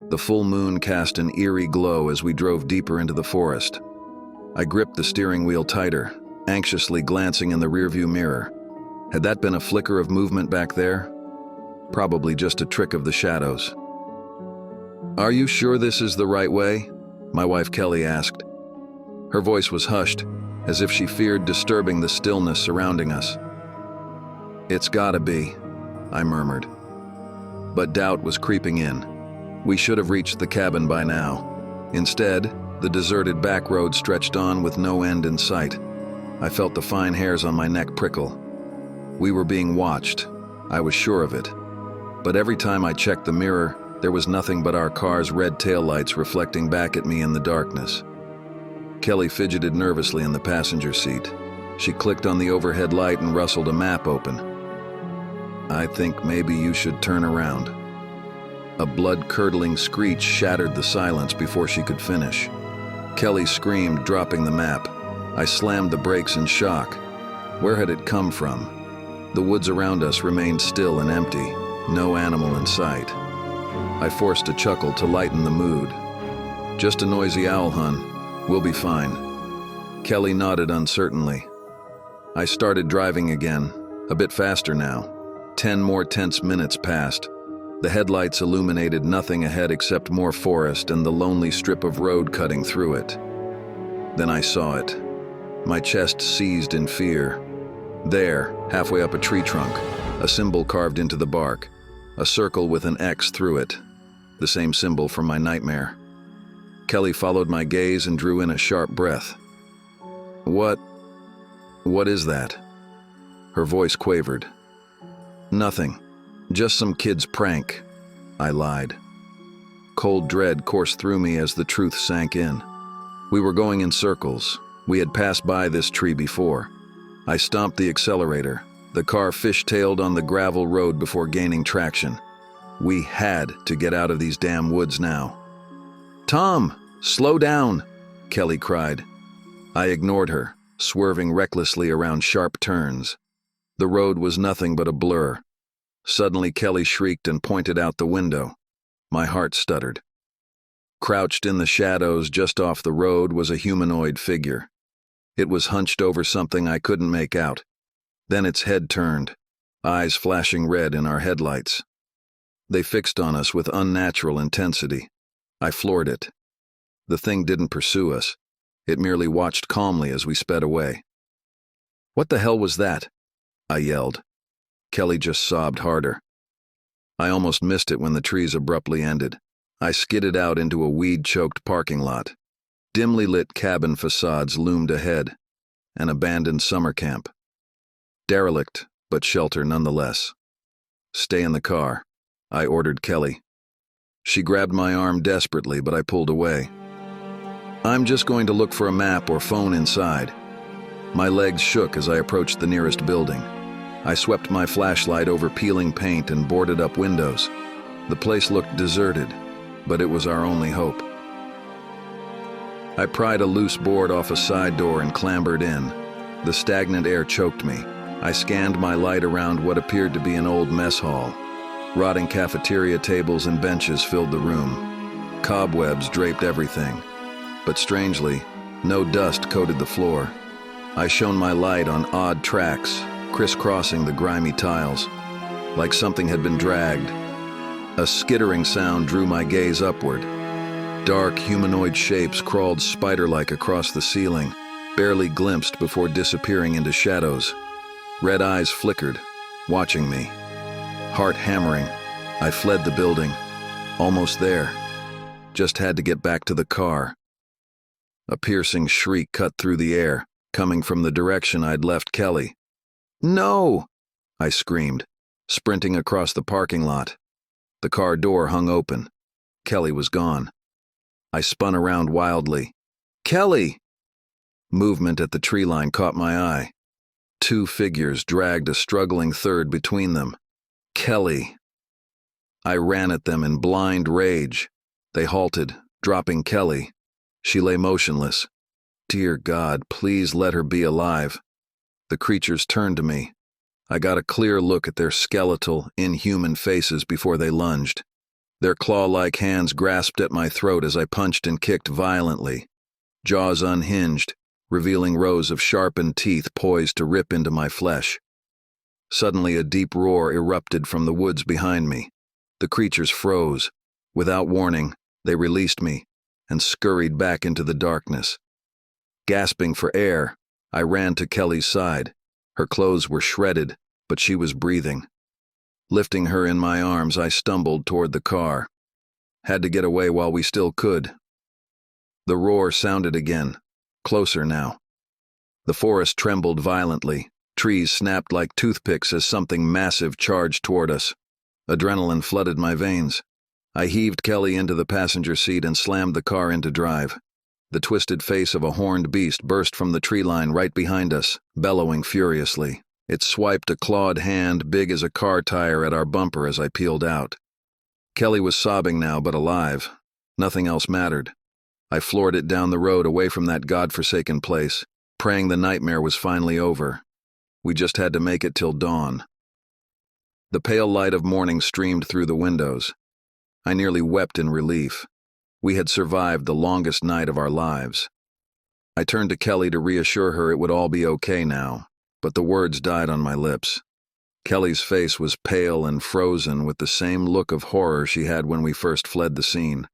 The full moon cast an eerie glow as we drove deeper into the forest. I gripped the steering wheel tighter, anxiously glancing in the rearview mirror. Had that been a flicker of movement back there? Probably just a trick of the shadows. "Are you sure this is the right way?" my wife Kelly asked. Her voice was hushed, as if she feared disturbing the stillness surrounding us. "It's gotta be," I murmured. But doubt was creeping in. We should have reached the cabin by now. Instead, the deserted back road stretched on with no end in sight. I felt the fine hairs on my neck prickle. We were being watched. I was sure of it. But every time I checked the mirror, there was nothing but our car's red taillights reflecting back at me in the darkness. Kelly fidgeted nervously in the passenger seat. She clicked on the overhead light and rustled a map open. "I think maybe you should turn around." A blood-curdling screech shattered the silence before she could finish. Kelly screamed, dropping the map. I slammed the brakes in shock. Where had it come from? The woods around us remained still and empty, no animal in sight. I forced a chuckle to lighten the mood. "Just a noisy owl, hun. We'll be fine." Kelly nodded uncertainly. I started driving again, a bit faster now. 10 more tense minutes passed. The headlights illuminated nothing ahead except more forest and the lonely strip of road cutting through it. Then I saw it. My chest seized in fear. There, halfway up a tree trunk, a symbol carved into the bark, a circle with an X through it, the same symbol from my nightmare. Kelly followed my gaze and drew in a sharp breath. What is that?" Her voice quavered. "Nothing. Just some kid's prank," I lied. Cold dread coursed through me as the truth sank in. We were going in circles. We had passed by this tree before. I stomped the accelerator. The car fishtailed on the gravel road before gaining traction. We had to get out of these damn woods now. "Tom, slow down," Kelly cried. I ignored her, swerving recklessly around sharp turns. The road was nothing but a blur. Suddenly Kelly shrieked and pointed out the window. My heart stuttered. Crouched in the shadows just off the road was a humanoid figure. It was hunched over something I couldn't make out. Then its head turned, eyes flashing red in our headlights. They fixed on us with unnatural intensity. I floored it. The thing didn't pursue us. It merely watched calmly as we sped away. "What the hell was that?" I yelled. Kelly just sobbed harder. I almost missed it when the trees abruptly ended. I skidded out into a weed-choked parking lot. Dimly lit cabin facades loomed ahead. An abandoned summer camp. Derelict, but shelter nonetheless. "Stay in the car," I ordered Kelly. She grabbed my arm desperately, but I pulled away. "I'm just going to look for a map or phone inside." My legs shook as I approached the nearest building. I swept my flashlight over peeling paint and boarded up windows. The place looked deserted, but it was our only hope. I pried a loose board off a side door and clambered in. The stagnant air choked me. I scanned my light around what appeared to be an old mess hall. Rotting cafeteria tables and benches filled the room. Cobwebs draped everything. But strangely, no dust coated the floor. I shone my light on odd tracks, crisscrossing the grimy tiles, like something had been dragged. A skittering sound drew my gaze upward. Dark humanoid shapes crawled spider-like across the ceiling, barely glimpsed before disappearing into shadows. Red eyes flickered, watching me. Heart hammering, I fled the building. Almost there. Just had to get back to the car. A piercing shriek cut through the air, coming from the direction I'd left Kelly. "No!" I screamed, sprinting across the parking lot. The car door hung open. Kelly was gone. I spun around wildly. "Kelly!" Movement at the tree line caught my eye. 2 figures dragged a struggling third between them. Kelly. I ran at them in blind rage. They halted, dropping Kelly. She lay motionless. Dear God, please let her be alive. The creatures turned to me. I got a clear look at their skeletal, inhuman faces before they lunged. Their claw-like hands grasped at my throat as I punched and kicked violently. Jaws unhinged, revealing rows of sharpened teeth poised to rip into my flesh. Suddenly a deep roar erupted from the woods behind me. The creatures froze. Without warning, they released me and scurried back into the darkness. Gasping for air, I ran to Kelly's side. Her clothes were shredded, but she was breathing. Lifting her in my arms, I stumbled toward the car. Had to get away while we still could. The roar sounded again, closer now. The forest trembled violently. Trees snapped like toothpicks as something massive charged toward us. Adrenaline flooded my veins. I heaved Kelly into the passenger seat and slammed the car into drive. The twisted face of a horned beast burst from the tree line right behind us, bellowing furiously. It swiped a clawed hand big as a car tire at our bumper as I peeled out. Kelly was sobbing now, but alive. Nothing else mattered. I floored it down the road away from that godforsaken place, praying the nightmare was finally over. We just had to make it till dawn. The pale light of morning streamed through the windows. I nearly wept in relief. We had survived the longest night of our lives. I turned to Kelly to reassure her it would all be okay now, but the words died on my lips. Kelly's face was pale and frozen with the same look of horror she had when we first fled the scene.